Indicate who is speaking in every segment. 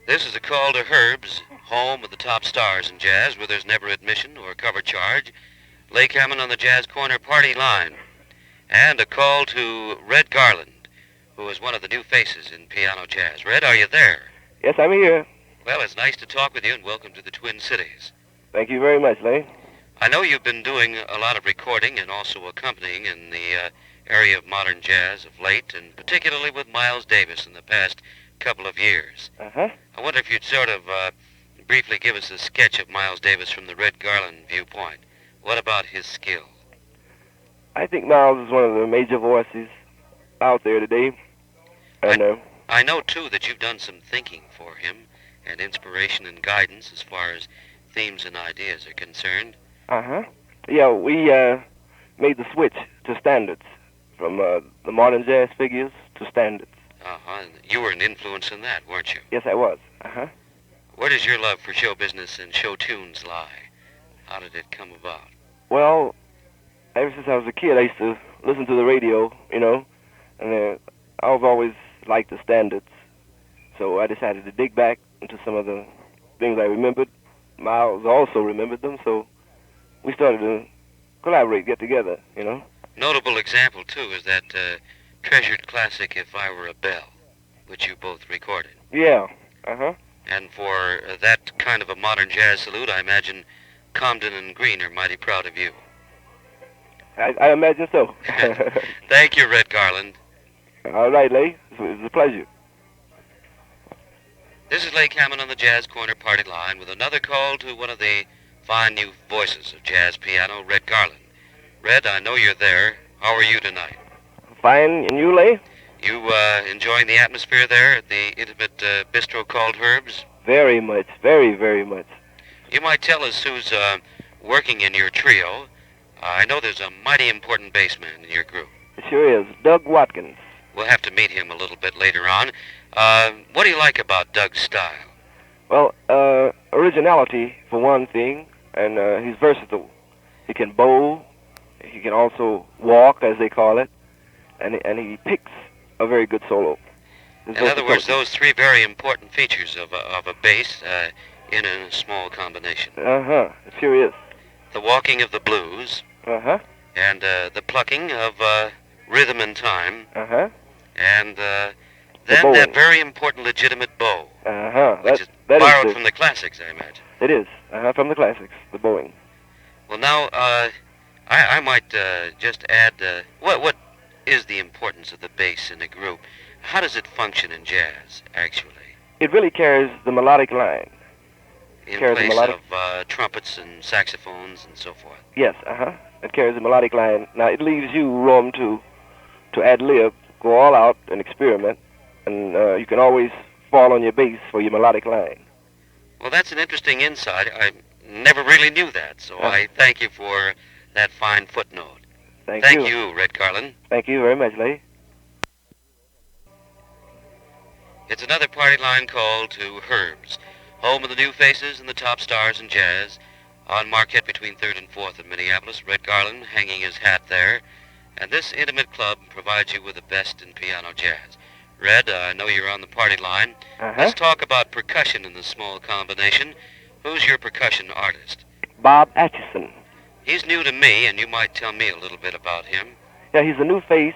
Speaker 1: This is a call to Herb's, home of the top stars in jazz, where there's never admission or cover charge. Leigh Kamman on the Jazz Corner party line. And a call to Red Garland, who is one of the new faces in piano jazz. Red, are you there?
Speaker 2: Yes, I'm here.
Speaker 1: Well, it's nice to talk with you, and welcome to the Twin Cities.
Speaker 2: Thank you very much, Leigh.
Speaker 1: I know you've been doing a lot of recording and also accompanying in the area of modern jazz of late, and particularly with Miles Davis in the past couple of years.
Speaker 2: Uh-huh.
Speaker 1: I wonder if you'd sort of briefly give us a sketch of Miles Davis from the Red Garland viewpoint. What about his skill?
Speaker 2: I think Miles is one of the major voices out there today. And,
Speaker 1: I know, too, that you've done some thinking for him and inspiration and guidance as far as themes and ideas are concerned.
Speaker 2: uh-huh. Yeah, we made the switch to standards from the modern jazz figures to standards.
Speaker 1: Uh-huh. You were an influence in that, weren't you?
Speaker 2: Yes, I was. Uh-huh.
Speaker 1: Where does your love for show business and show tunes lie? How did it come about?
Speaker 2: Well, ever since I was a kid, I used to listen to the radio, and I've always liked the standards. So I decided to dig back into some of the things I remembered. Miles also remembered them, so we started to collaborate, get together.
Speaker 1: Notable example, too, is that treasured classic If I Were a Bell, which you both recorded.
Speaker 2: Yeah. Uh-huh.
Speaker 1: And for that kind of a modern jazz salute, I imagine Comden and Green are mighty proud of you.
Speaker 2: I imagine so.
Speaker 1: Thank you, Red Garland.
Speaker 2: All right, Leigh. It was a pleasure.
Speaker 1: This is Leigh Kamman on the Jazz Corner party line with another call to one of the fine new voices of jazz piano, Red Garland. Red, I know you're there. How are you tonight?
Speaker 2: Fine. And you, Leigh?
Speaker 1: You enjoying the atmosphere there at the intimate bistro called Herb's?
Speaker 2: Very much. Very, very much.
Speaker 1: You might tell us who's working in your trio. I know there's a mighty important bass man in your group.
Speaker 2: It sure is. Doug Watkins.
Speaker 1: We'll have to meet him a little bit later on. What do you like about Doug's style?
Speaker 2: Well, originality, for one thing, and he's versatile. He can bow. He can also walk, as they call it, and he picks a very good solo.
Speaker 1: In other words, those three very important features of a bass in a small combination.
Speaker 2: Uh-huh. It sure is.
Speaker 1: The walking of the blues.
Speaker 2: Uh-huh.
Speaker 1: And the plucking of rhythm and time.
Speaker 2: Uh-huh.
Speaker 1: And then that very important legitimate bow.
Speaker 2: Uh-huh.
Speaker 1: Which is borrowed from the classics, I imagine.
Speaker 2: It is. Uh-huh. From the classics, the bowing.
Speaker 1: Well, now, I might just add, what is the importance of the bass in a group? How does it function in jazz, actually?
Speaker 2: It really carries the melodic line.
Speaker 1: In place of trumpets and saxophones and so forth.
Speaker 2: Yes, uh-huh. It carries the melodic line. Now, it leaves you room to ad-lib, go all out and experiment, and you can always fall on your bass for your melodic line.
Speaker 1: Well, that's an interesting insight. I never really knew that, so I thank you for that fine footnote.
Speaker 2: Thank
Speaker 1: you, Red Garland.
Speaker 2: Thank you very much, Leigh.
Speaker 1: It's another party line call to Herb's, home of the new faces and the top stars in jazz. On Marquette between 3rd and 4th in Minneapolis, Red Garland hanging his hat there. And this intimate club provides you with the best in piano jazz. Red, I know you're on the party line.
Speaker 2: Uh-huh.
Speaker 1: Let's talk about percussion in the small combination. Who's your percussion artist?
Speaker 2: Bob Atchison.
Speaker 1: He's new to me, and you might tell me a little bit about him.
Speaker 2: Yeah, he's a new face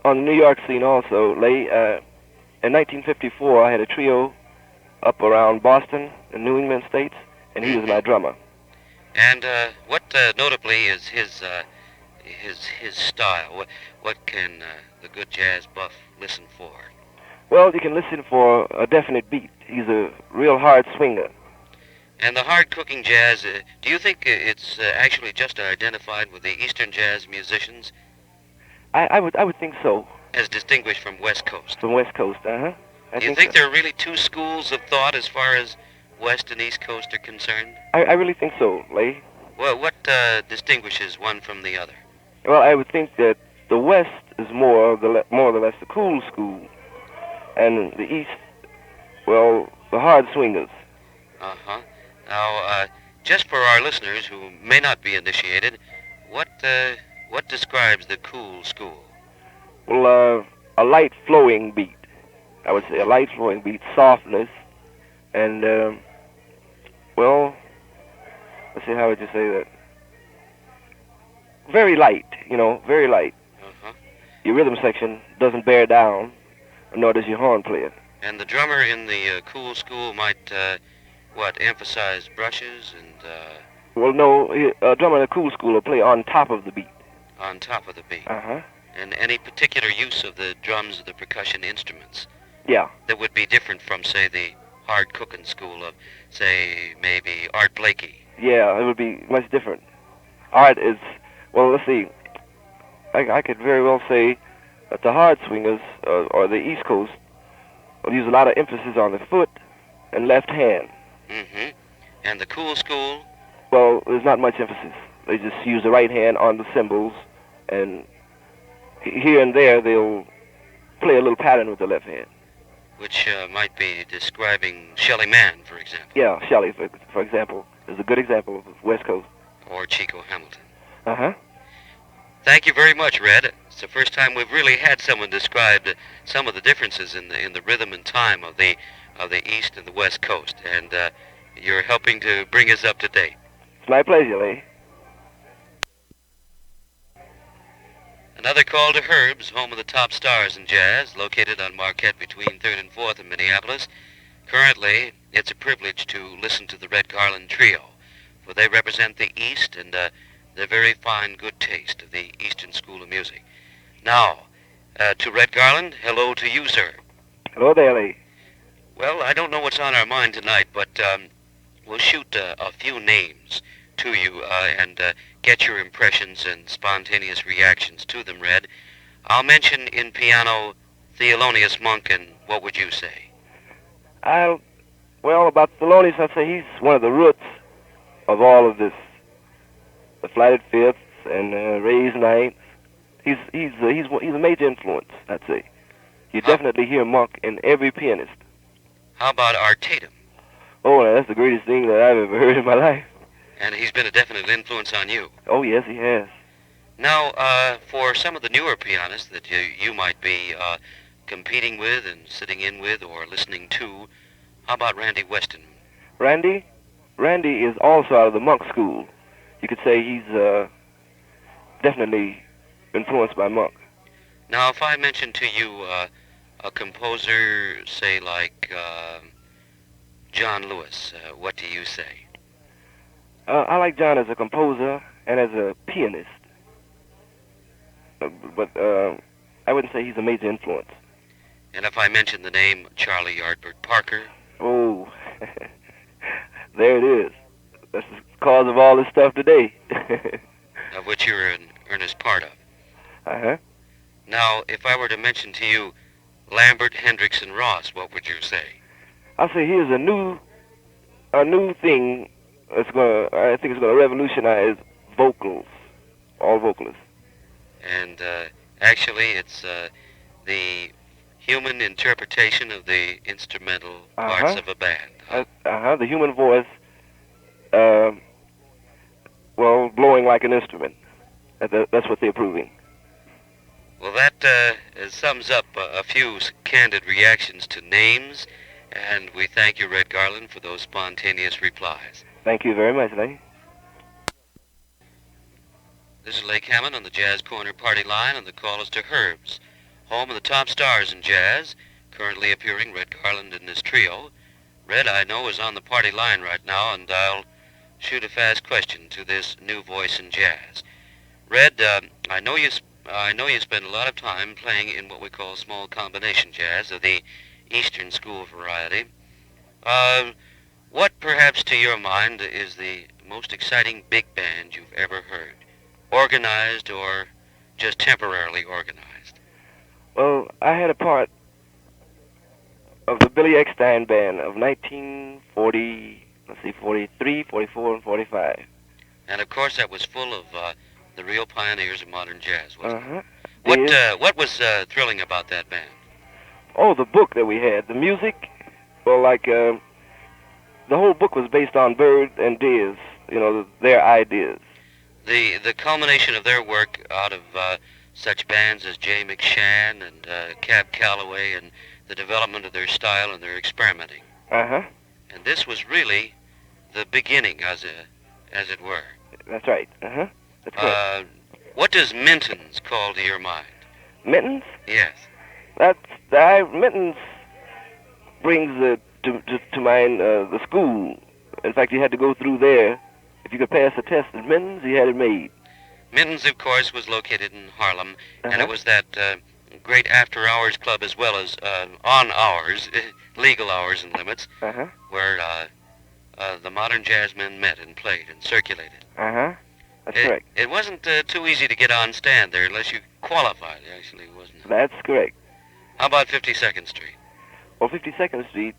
Speaker 2: on the New York scene also, Leigh. In 1954, I had a trio up around Boston and New England states, and he was my drummer.
Speaker 1: And what notably is his style? What can the good jazz buff listen for?
Speaker 2: Well, you can listen for a definite beat. He's a real hard swinger.
Speaker 1: And the hard cooking jazz, do you think it's actually just identified with the Eastern jazz musicians?
Speaker 2: I would think so.
Speaker 1: As distinguished from West Coast?
Speaker 2: From West Coast, uh-huh.
Speaker 1: Do you think there are really two schools of thought as far as West and East Coast are concerned?
Speaker 2: I really think so, Leigh.
Speaker 1: Well, what distinguishes one from the other?
Speaker 2: Well, I would think that the West is more or less the cool school, and the East, well, the hard swingers.
Speaker 1: Uh-huh. Now, just for our listeners who may not be initiated, what describes the cool school?
Speaker 2: Well, a light flowing beat. I would say a light flowing beat, softness, And, well, let's see, how would you say that? Very light, very light.
Speaker 1: Uh-huh.
Speaker 2: Your rhythm section doesn't bear down, nor does your horn player.
Speaker 1: And the drummer in the cool school might, emphasize brushes and
Speaker 2: Well, no, a drummer in a cool school will play on top of the beat.
Speaker 1: on top of the beat.
Speaker 2: Uh-huh.
Speaker 1: And any particular use of the drums or the percussion instruments
Speaker 2: Yeah.
Speaker 1: that would be different from, say, the hard cooking school of, say, maybe Art Blakey.
Speaker 2: Yeah, it would be much different. Art is, well, let's see. I could very well say that the hard swingers, or the East Coast, will use a lot of emphasis on the foot and left hand.
Speaker 1: Mm-hmm. And the cool school?
Speaker 2: Well, there's not much emphasis. They just use the right hand on the cymbals, and here and there they'll play a little pattern with the left hand.
Speaker 1: Which might be describing Shelly Manne, for example.
Speaker 2: Yeah, Shelley, for example, is a good example of West Coast.
Speaker 1: Or Chico Hamilton.
Speaker 2: Uh-huh.
Speaker 1: Thank you very much, Red. It's the first time we've really had someone describe some of the differences in the rhythm and time of the East and the West Coast, and you're helping to bring us up to date.
Speaker 2: It's my pleasure, Leigh.
Speaker 1: Another call to Herb's, home of the top stars in jazz, located on Marquette between 3rd and 4th in Minneapolis. Currently, it's a privilege to listen to the Red Garland Trio, for they represent the East and the very fine good taste of the Eastern School of Music. Now, to Red Garland, hello to you, sir.
Speaker 2: Hello there, Leigh.
Speaker 1: Well, I don't know what's on our mind tonight, but we'll shoot a few names to you and get your impressions and spontaneous reactions to them, Red. I'll mention in piano Thelonious Monk, and what would you say?
Speaker 2: Well, about Thelonious, I'd say he's one of the roots of all of this. The flatted fifths and raised ninths. He's a major influence, I'd say. You definitely hear Monk in every pianist.
Speaker 1: How about Art Tatum?
Speaker 2: Oh, now, that's the greatest thing that I've ever heard in my life.
Speaker 1: And he's been a definite influence on you.
Speaker 2: Oh, yes, he has.
Speaker 1: Now, for some of the newer pianists that you might be competing with and sitting in with or listening to, how about Randy Weston?
Speaker 2: Randy is also out of the Monk school. You could say he's definitely influenced by Monk.
Speaker 1: Now, if I mention to you a composer, say, like John Lewis, what do you say?
Speaker 2: I like John as a composer and as a pianist. But I wouldn't say he's a major influence.
Speaker 1: And if I mention the name Charlie Yardbird Parker?
Speaker 2: Oh, there it is. That's the cause of all this stuff today.
Speaker 1: Of which you're an earnest part of.
Speaker 2: Uh-huh.
Speaker 1: Now, if I were to mention to you Lambert, Hendricks, and Ross, what would you say?
Speaker 2: I'll say here's a new thing I think it's gonna revolutionize vocals, all vocalists.
Speaker 1: And actually, it's the human interpretation of the instrumental parts of a band.
Speaker 2: The human voice, blowing like an instrument. That's what they're proving.
Speaker 1: Well, that sums up a few candid reactions to names, and we thank you, Red Garland, for those spontaneous replies.
Speaker 2: Thank you very much, Leigh.
Speaker 1: This is Leigh Kamman on the Jazz Corner Party Line, and the call is to Herb's, home of the top stars in jazz, currently appearing Red Garland in this trio. Red, I know, is on the party line right now, and I'll shoot a fast question to this new voice in jazz. Red, I know you spend a lot of time playing in what we call small combination jazz of the Eastern School variety. What, perhaps to your mind, is the most exciting big band you've ever heard? Organized or just temporarily organized?
Speaker 2: Well, I had a part of the Billy Eckstine band of 43, 44, and 45.
Speaker 1: And of course that was full of the real pioneers of modern jazz, wasn't it? What was thrilling about that band?
Speaker 2: Oh, the book that we had. The music, the whole book was based on Bird and Diaz, their ideas.
Speaker 1: The culmination of their work out of such bands as Jay McShann and Cab Calloway, and the development of their style and their experimenting.
Speaker 2: Uh-huh.
Speaker 1: And this was really the beginning, as it were.
Speaker 2: That's right. That's correct.
Speaker 1: What does Minton's call to your mind?
Speaker 2: Mittens?
Speaker 1: Yes.
Speaker 2: Mittens brings to mind the school. In fact, you had to go through there. If you could pass a test at Mittens, you had it made.
Speaker 1: Minton's, of course, was located in Harlem, and it was that great after-hours club as well as on hours, legal hours and limits, where the modern jazzmen met and played and circulated.
Speaker 2: That's correct.
Speaker 1: It wasn't too easy to get on stand there unless you qualified, actually, wasn't it?
Speaker 2: That's correct.
Speaker 1: How about 52nd Street?
Speaker 2: Well, 52nd Street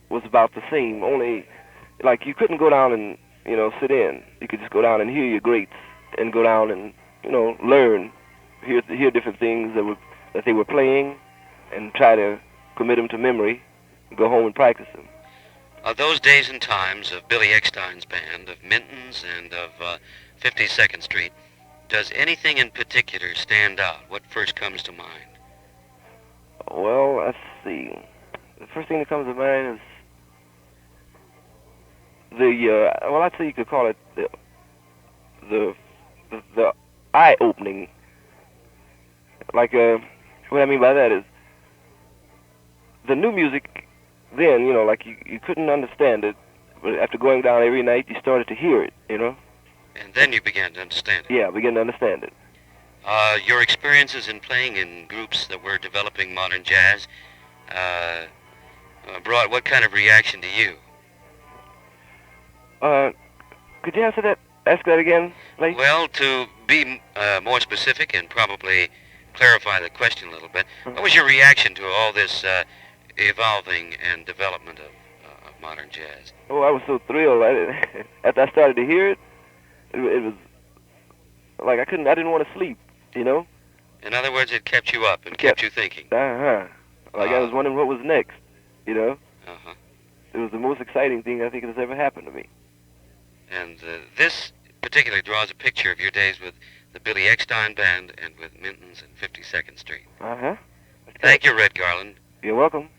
Speaker 2: was about the same, only, like, you couldn't go down and, sit in. You could just go down and hear your greats and go down and, learn, hear different things that they were playing and try to commit them to memory and go home and practice them.
Speaker 1: Those days and times of Billy Eckstine's band, of Minton's, and of 52nd Street, does anything in particular stand out? What first comes to mind?
Speaker 2: Well, let's see. The first thing that comes to mind is I'd say you could call it the eye-opening. Like, what I mean by that is the new music then, like you couldn't understand it, but after going down every night, you started to hear it,
Speaker 1: And then you began to understand it.
Speaker 2: Yeah, began to understand it.
Speaker 1: Your experiences in playing in groups that were developing modern jazz brought what kind of reaction to you?
Speaker 2: Could you ask that again, Leigh?
Speaker 1: Well, to be more specific and probably clarify the question a little bit, what was your reaction to all this evolving and development of modern jazz?
Speaker 2: Oh, I was so thrilled. After I started to hear it, it was like I didn't want to sleep,
Speaker 1: In other words, it kept you up and kept you thinking.
Speaker 2: Like I was wondering what was next, It was the most exciting thing I think that has ever happened to me.
Speaker 1: And this particularly draws a picture of your days with the Billy Eckstine Band and with Minton's and 52nd Street.
Speaker 2: That's
Speaker 1: Thank you, Red Garland.
Speaker 2: You're welcome.